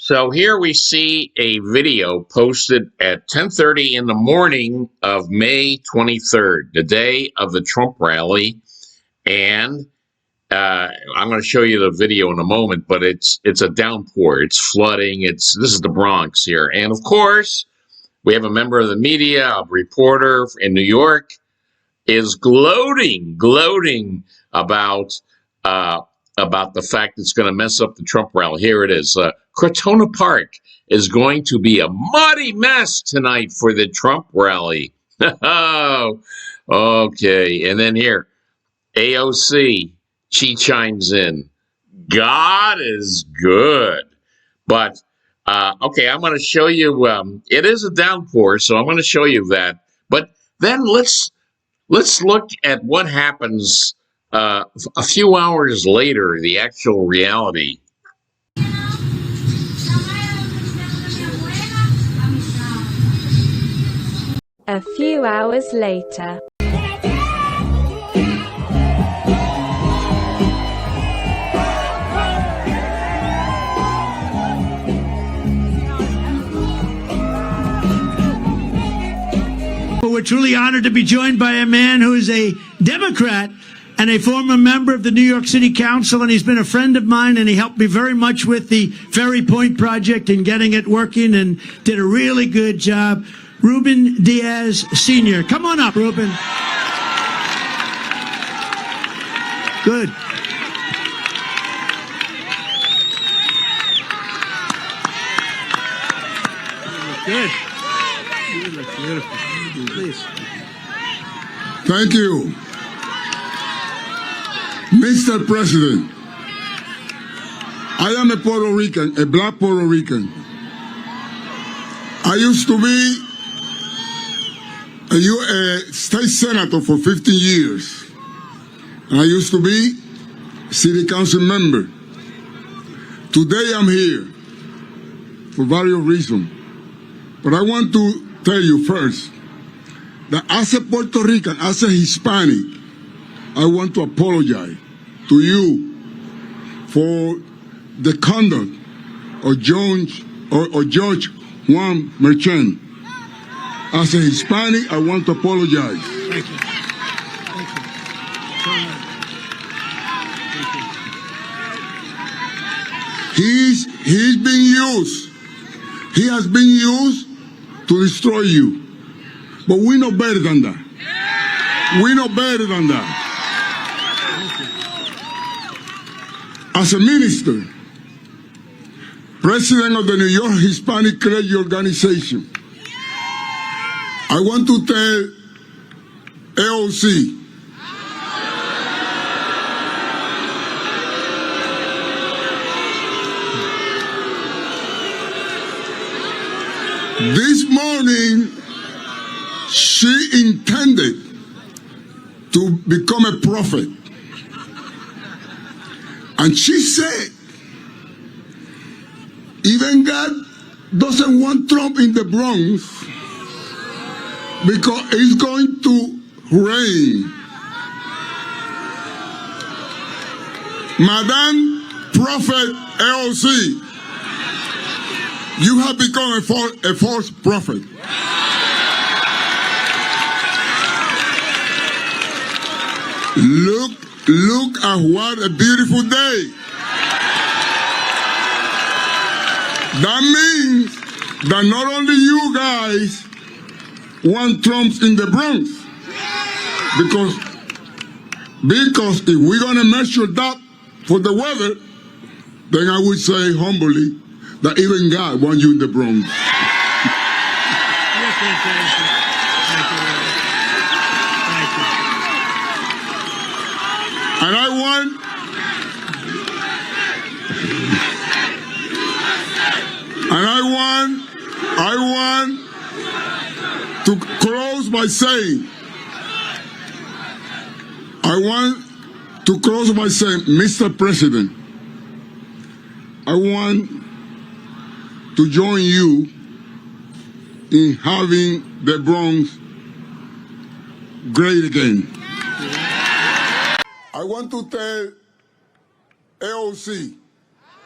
So here we see a video posted at 10:30 in the morning of May 23rd, the day of the Trump rally. And I'm going to show you the video in a moment, but it's a downpour. It's flooding. This is the Bronx here. And of course, we have a member of the media, a reporter in New York, is gloating about the fact it's going to mess up the Trump rally. Here it is. Crotona Park is going to be a muddy mess tonight for the Trump rally. Oh, okay. And then here, AOC, she chimes in. God is good. But, okay, I'm going to show you, it is a downpour, so I'm going to show you that. But then let's look at what happens a few hours later, the actual reality. A few hours later. We're truly honored to be joined by a man who is a Democrat and a former member of the New York City Council, and he's been a friend of mine, and he helped me very much with the Ferry Point project and getting it working and did a really good job. Ruben Diaz Senior. Come on up, Ruben. Good. Good. You look beautiful. Please. Thank you. Mr. President, I am a Puerto Rican, a black Puerto Rican. I used to be a state senator for 15 years. And I used to be city council member. Today I'm here for various reasons. But I want to tell you first that as a Puerto Rican, as a Hispanic, I want to apologize to you for the conduct of George Juan Merchant. As a Hispanic, I want to apologize. Thank you. Thank you. He's been used. He has been used to destroy you. But we know better than that. We know better than that. As a minister, president of the New York Hispanic Clergy Organization, I want to tell AOC, this morning she intended to become a prophet. And she said, even God doesn't want Trump in the Bronx because it's going to rain. Madam Prophet AOC, you have become a false prophet. Look at what a beautiful day. That means that not only you guys want Trump in the Bronx, because if we're going to measure that for the weather, then I would say humbly that even God wants you in the Bronx. And I want to close by saying, Mr. President, I want to join you in having the Bronx great again. I want to tell AOC.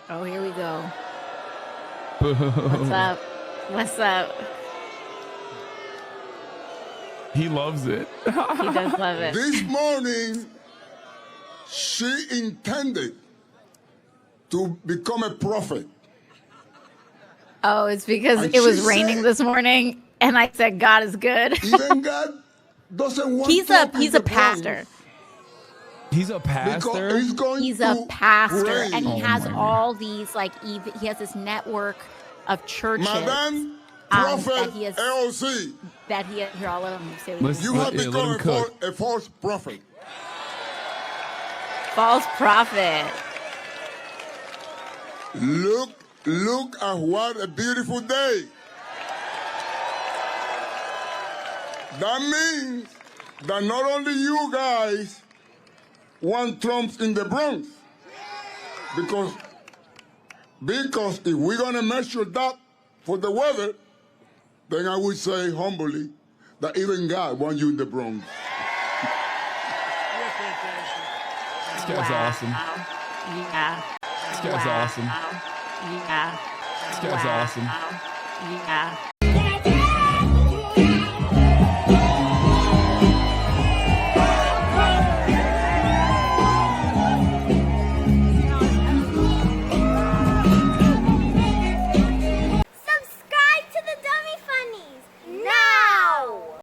Oh, here we go. What's up? What's up? He loves it. He does love it. This morning, she intended to become a prophet. Oh, it's because And it was she raining said- this morning, and I said God is good. Even God doesn't want He's Trump in a the Bronx pastor. He's a because pastor. he's going He's to a pastor, rain. and he Oh has my all these he has this network of churches Madame Prophet that he has. AOC, That he here. I'll let him say what Listen- he you wants. have let become him cook. a false prophet. False prophet. Look at what a beautiful day. That means that not only you guys want Trump in the Bronx, because if we're gonna measure that for the weather, then I would say humbly that even God wants you in the Bronx. This guy's awesome. Yeah. This guy's awesome. Yeah. This guy's awesome. Yeah.